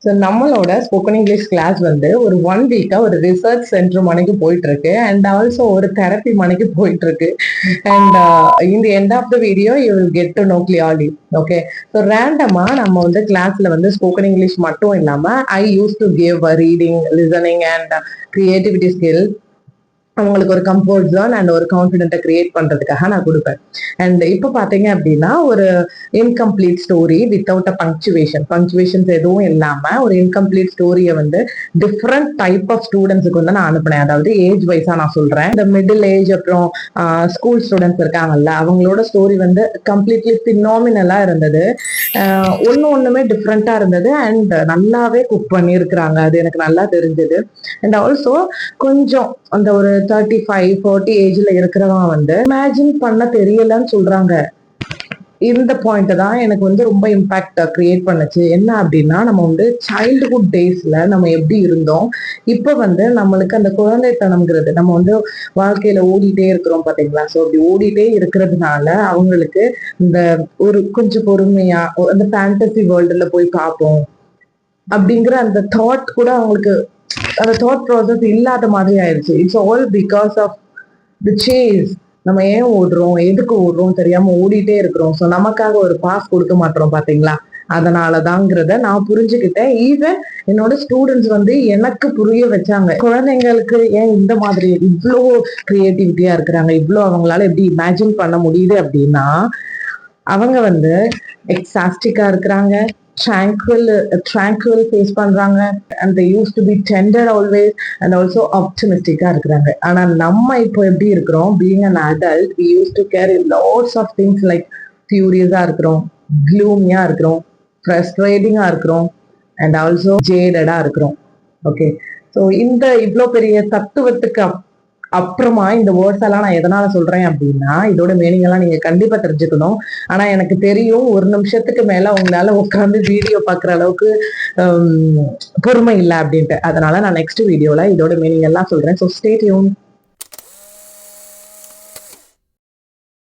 So நம்மளோட spoken English class வந்து ஒரு 1 வீக்கா ஒரு ரிசர்ச் சென்டர் மணிக்கு போயிட்டு இருக்கு அண்ட் ஆல்சோ ஒரு தெரப்பி மணிக்கு போயிட்டு இருக்கு. அண்ட் இந்த end of the video you will get to know clearly. Okay, so ரேண்டமா நம்ம வந்து கிளாஸ்ல வந்து ஸ்போக்கன் இங்கிலீஷ் மட்டும் இல்லாம I use to give reading, listening and creativity skill. அவங்களுக்கு ஒரு கம்ஃபர்ட் ஜோன் அண்ட் ஒரு கான்ஃபிடென்ட்டை கிரியேட் பண்றதுக்காக நான் கொடுப்பேன். அண்ட் இப்போ பாத்தீங்க அப்படின்னா ஒரு incomplete story without a punctuations எதுவும் இல்லாம ஒரு இன்கம்ப்ளீட் ஸ்டோரியை வந்து டிஃப்ரெண்ட் டைப் ஆஃப் ஸ்டூடெண்ட்ஸுக்கு வந்து நான் அனுப்பினேன். அதாவது ஏஜ் வைஸா நான் சொல்றேன். இந்த மிடில் ஏஜ் அப்புறம் ஸ்கூல் ஸ்டூடெண்ட்ஸ் இருக்காங்கல்ல, அவங்களோட ஸ்டோரி வந்து கம்ப்ளீட்லி பினாமினலா இருந்தது. ஒண்ணுமே டிஃப்ரெண்டா இருந்தது அண்ட் நல்லாவே குக் பண்ணியிருக்கிறாங்க. அது எனக்கு நல்லா தெரிஞ்சது. அண்ட் ஆல்சோ கொஞ்சம் அந்த ஒரு 35-40 ஏஜ்ல இருக்கிறவங்க வந்து இமேஜின் பண்ண தெரியலன்னு சொல்றாங்க. இந்த பாயிண்ட் தான் எனக்கு வந்து ரொம்ப இம்பாக்ட் கிரியேட் பண்ணுச்சு. என்ன அப்படின்னா, நம்ம வந்து சைல்டுஹுட் டேஸ்ல நம்ம எப்படி இருந்தோம், இப்ப வந்து நம்மளுக்கு அந்த குழந்தைத்தனம்ங்கிறது நம்ம வந்து வாழ்க்கையில ஓடிட்டே இருக்கிறோம் பாத்தீங்களா. ஸோ அப்படி ஓடிட்டே இருக்கிறதுனால அவங்களுக்கு இந்த ஒரு கொஞ்சம் பொறுமையா அந்த ஃபேண்டசி வேர்ல்டுல போய் பார்ப்போம் அப்படிங்கிற அந்த தாட் கூட அவங்களுக்கு அந்த தாட் ப்ராசஸ் இல்லாத மாதிரி ஆயிடுச்சு. It's all because of the chase. நம்ம ஏன் ஓடுறோம், எதுக்கு ஓடுறோம் தெரியாம ஓடிட்டே இருக்கிறோம். ஸோ நமக்காக ஒரு பாஸ் கொடுக்க மாட்டோம் பாத்தீங்களா. அதனாலதாங்கிறத நான் புரிஞ்சுக்கிட்டேன். ஈவன் என்னோட ஸ்டூடெண்ட்ஸ் வந்து எனக்கு புரிய வச்சாங்க. குழந்தைங்களுக்கு ஏன் இந்த மாதிரி இவ்வளோ கிரியேட்டிவிட்டியா இருக்கிறாங்க, இவ்வளோ அவங்களால எப்படி இமேஜின் பண்ண முடியுது அப்படின்னா, அவங்க வந்து எக்ஸாஸ்டிக்கா இருக்கிறாங்க, tranquil ஃபேஸ் பண்றாங்க and they used to be tender always and also optimistic இருக்கிறாங்க. ஆனா நம்ம இப்போ எப்படி இருக்கிறோம், being an adult we used to carry lots of things like furious இருக்கிறோம், gloomy இருக்கிறோம், frustrating இருக்கிறோம் and also jaded இருக்கிறோம். ஓகே, ஸோ இந்த இவ்வளோ பெரிய தத்துவத்துக்கு அப்புறமா இந்த வேர்ட்ஸ் எல்லாம் நான் எதனால சொல்றேன் அப்படின்னா, இதோட மீனிங் எல்லாம் நீங்க கண்டிப்பா தெரிஞ்சுக்கணும். ஆனா எனக்கு தெரியும் ஒரு நிமிஷத்துக்கு மேல உங்களால உட்காந்து வீடியோ பாக்குற அளவுக்கு பொறுமை இல்லை அப்படின்ட்டு. அதனால நான் நெக்ஸ்ட் வீடியோல இதோட மீனிங் எல்லாம் சொல்றேன். So stay tune.